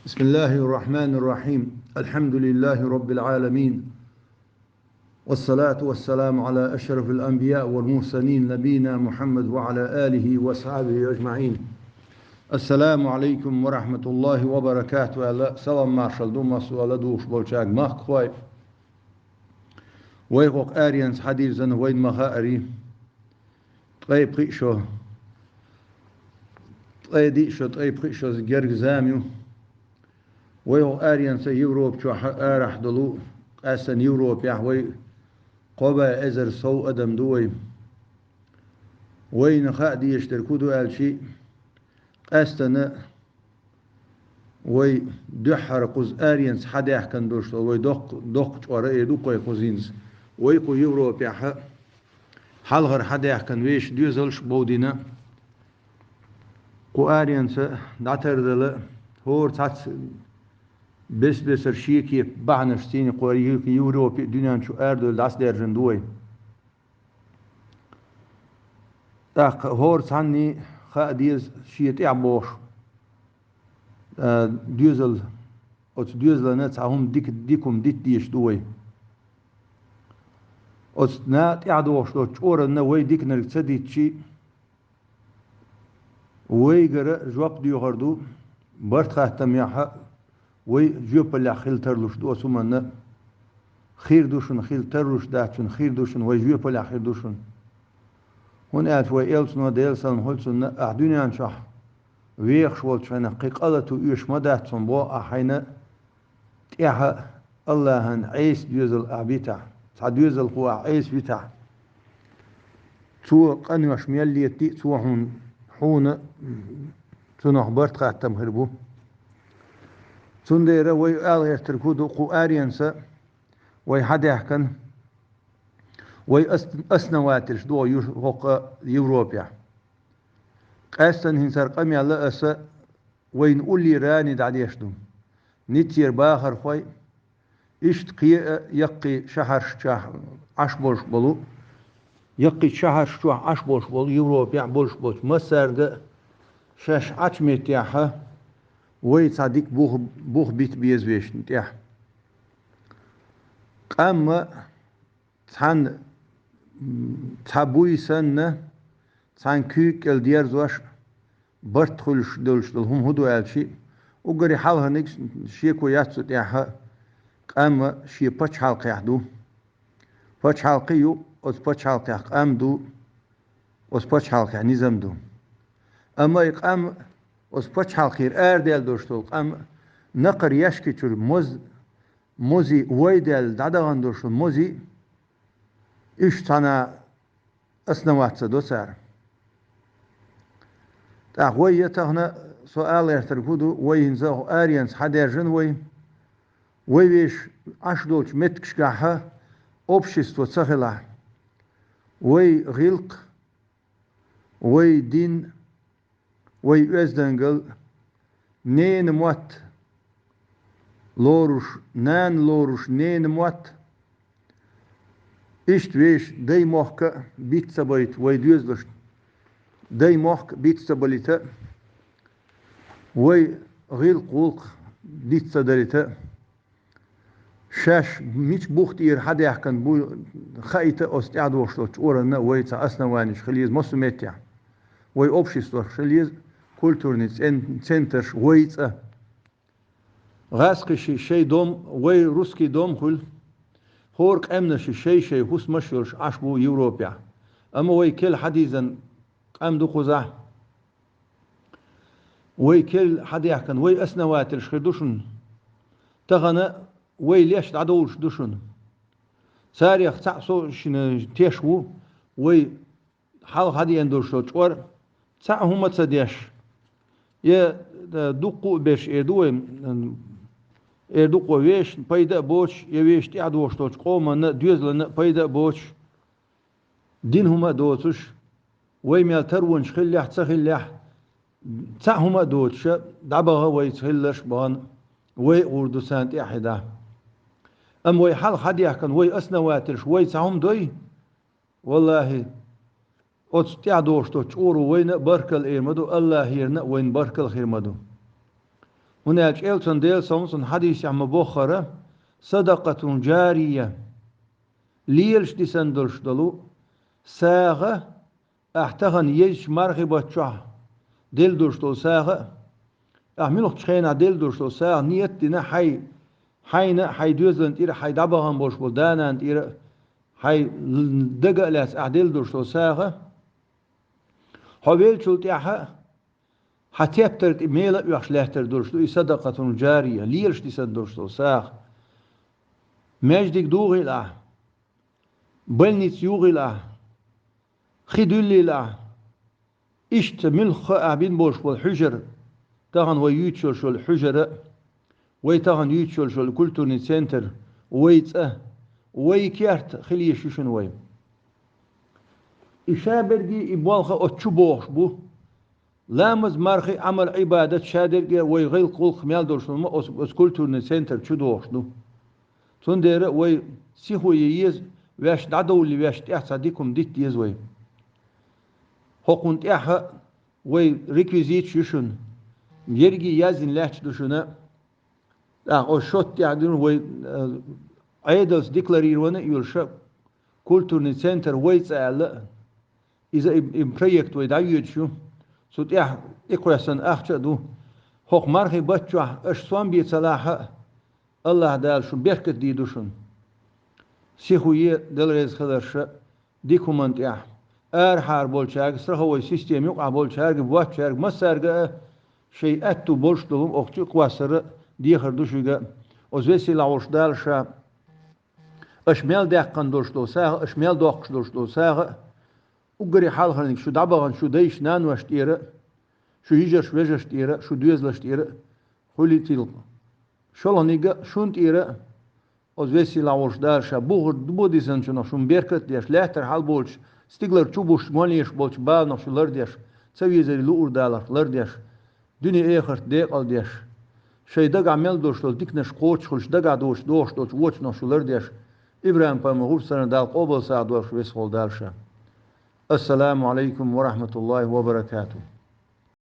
بسم الله الرحمن الرحيم. الحمد لله رب العالمين، والصلاة والسلام على أشرف الأنبياء والمرسلين نبينا محمد وعلى آله وصحبه أجمعين. السلام عليكم ورحمة الله وبركاته. سلام مارشال دوماس ولا دوش بولشاق مخوي ويقوق آريانس حديث زن وين مخاري طيب قيشو طيب قيشو زجرق زاميو ويو آريانس يوروب شو آرح دلو أسن يوروب يحوي قبا أزر سو أدم دوي وين خادي يشتركو دو شيء أستنا وي دحر قز آريانس حد يحكن دوشتو وي دق ورأي دو قوي قزينز وي قو يوروب يحا حلغر حد يحكن ويش ديوزلش بودينا قو آريانس داتر دل هور تات بس رشيكي بعنشتيني قواريكي يوروب دنيا شو أردل داس درجن دوي تاق هور تاني خاديز شيت يعبوش ديوزل أو ديوزل نت هم ديكم ديش دوي أو نات يعدوش دو تشور وي ديك نرتدي شي وي جرا جواب ديو غردو برت خاتم يحا وي جوب اللي خيل ترلوش دو سمنا خير دوشن خيل ترلوش داتشن خير دوشن وي جوب اللي خير دوشن هون قاعد وي إلس نو ديلسن هولسن أعدوني أنشح ويخ شوال شنا قيقلتو يش مداتشن بو أحينا تيها الله هن عيس ديوزل أعبيتا تعديوزل قوا عيس بيتا تو قنوش ميلي تي تو هون حون تنح برت خاتم هربو تندير وي آل يشتركودو قو آريانسا وي حد يحكن وي أسنواتش دو يوروبيا قاستن هنسار قمي على أسا وين قولي راني دعديش دو نتير باخر خوي اشتقي يقي شهر عشبوش بلو يقي شهر عشبوش بلو يوروبيا بولش بولش مسار شاش عشمت ياها وي تصدق بوخ بيت بيزويش نتيح قام تان تابوي سنة تان كيك الديار زواش برتخلش دولش هم هدو الشي وقري حالها نكس شيكو ياتسو تياها قام شي باتش حلقي يحدو باتش حلقيو اوز باتش حلقي قام دو اوز باتش حلقي نظام دو اما يقام اوز باتش حلقي ديال دوشتو قام نقر يشكي تشور موزي ويدل دادغان دوشتو موزي إيش تانا أسنوات دو سار تاخوي يتهنا سؤال يرتركودو وينزاو آريانس حديرجن ويش عشدولش متكشكاها общество цахила وي غيلق وي دين وي أزدنجل نين موت لورش نان لورش نين موت إشت ويش داي موحكا بيت سبايت وي ديوزلش داي موحك بيت سباليتا وي غيل قولق ديت سداليتا شاش ميش بوخت إير حد يحكن بو خايتا أستعد وشتوش أورنا وي تا أسنوانيش خليز مسوميتيا وي أوبشيستور خليز كولتورنيتس إن سنترش وي تا غاسقشي شي دوم وي روسكي دوم خل هورك أمنشي شي هوس مشورش عشبو يوروبيا أما وي كل حديثا قام دو قزح وي كل حد يحكن وي أسنوات الشخدوشن تغنى وي ليش تعدوش دوشن ساري اختعصو شن تيشو وي حال حد يندوشو تور تاع هما تصديش يا دقو بيش دقو ويش بايدا بوش يويش تعدوش توش قوما ديوزلن بايدا بوش دين هما دوتش وي ميال ترون شخليح تسخليح تاع هما دوتش دعبها وي تخلش بان وي أوردو سانت إحدا أم وي حال حد يحكن وي أسنواترش وي تاعهم دوي والله أوتس تعدوش توش أورو وين بركل إير مدو الله يرنا وين بركل خير مدو هناك إلتون ديل سونسون حديث عم بخرة صدقة جارية ليلش دي سندلش دلو ساغة احتغن يج مرغبة شاه دل دوشتو ساغة احملوك تخينا دل دوشتو ساغ نيت دينا حي دوزلن تيرا حي دبغن بوش بلدانا تيرا حي دقا لاس اعدل دوشتو ساغة حويل شلت احا حتيبترت إيميلا يوحش لهتر دوشتو صدقة جارية ليلش دي سندوشتو ساغ ماجدك دوغي لا بلنيت يوغي لا خدولي لا إشت ملخ أعبين بوش والحجر تاغن ويوتشول شو الحجر ويتاغن يوتشول شو الكولتورني سنتر ويكيرت خليه شوشن وي إشابرجي إبوالخ أتشبوخ بو لامز مارخي عمل عبادة شادرجي ويغيل قول خميال دورشنو ما أس كولتورني سنتر تشدوخ دو تندير وي سيخو ييز واش دعدو اللي واش تحت ديكم ديت يز وي حقنت احا وي ريكويزيت شوشن يرجي يازن لاتش دوشنا او شوت يعني وي ايدلز ديكلاريرونه يولشا كولتورني سنتر ويتس على اذا ام بروجكت وي دايوت شو سوت اح اكوسن اخچا دو حق مرخي بچو اش سوان بي صلاح الله دال شو بركت دي دوشن سيخويه دلريز خدرش ديكومنت اح حار بولشارج سرخوي سيستم يقع بولشارج بواتشارج مسارج شيء اتو بولشتهم اختي قواسر دي خردوشيغا اوزوسي لاوش دالشا اشمال دقن دوشتو ساغ اشمال دوقش دوشتو ساغ وقري حال خلنك شو دبغن شو ديش نان واشتيره شو هيجر شويجر تيره شو دوزلش تيره خولي تيل شولنيغا شون تيره اوزوسي لاوش دالشا بوغر دبوديسن شنو شون بيركت ديش لاتر حال بولش ستيغلر تشوبوش ماليش بولش بال نو شو لرديش سويزري لور دالر لرديش دني اخر ديق ال ديش شي دغا مل دوشتول ديكنش قوچ خلش دغا دوشتول ووچ نو شو لرديش ابراهيم پامغور سن دال قوبل سا دوش ويس خول دالشا السلام عليكم ورحمة الله وبركاته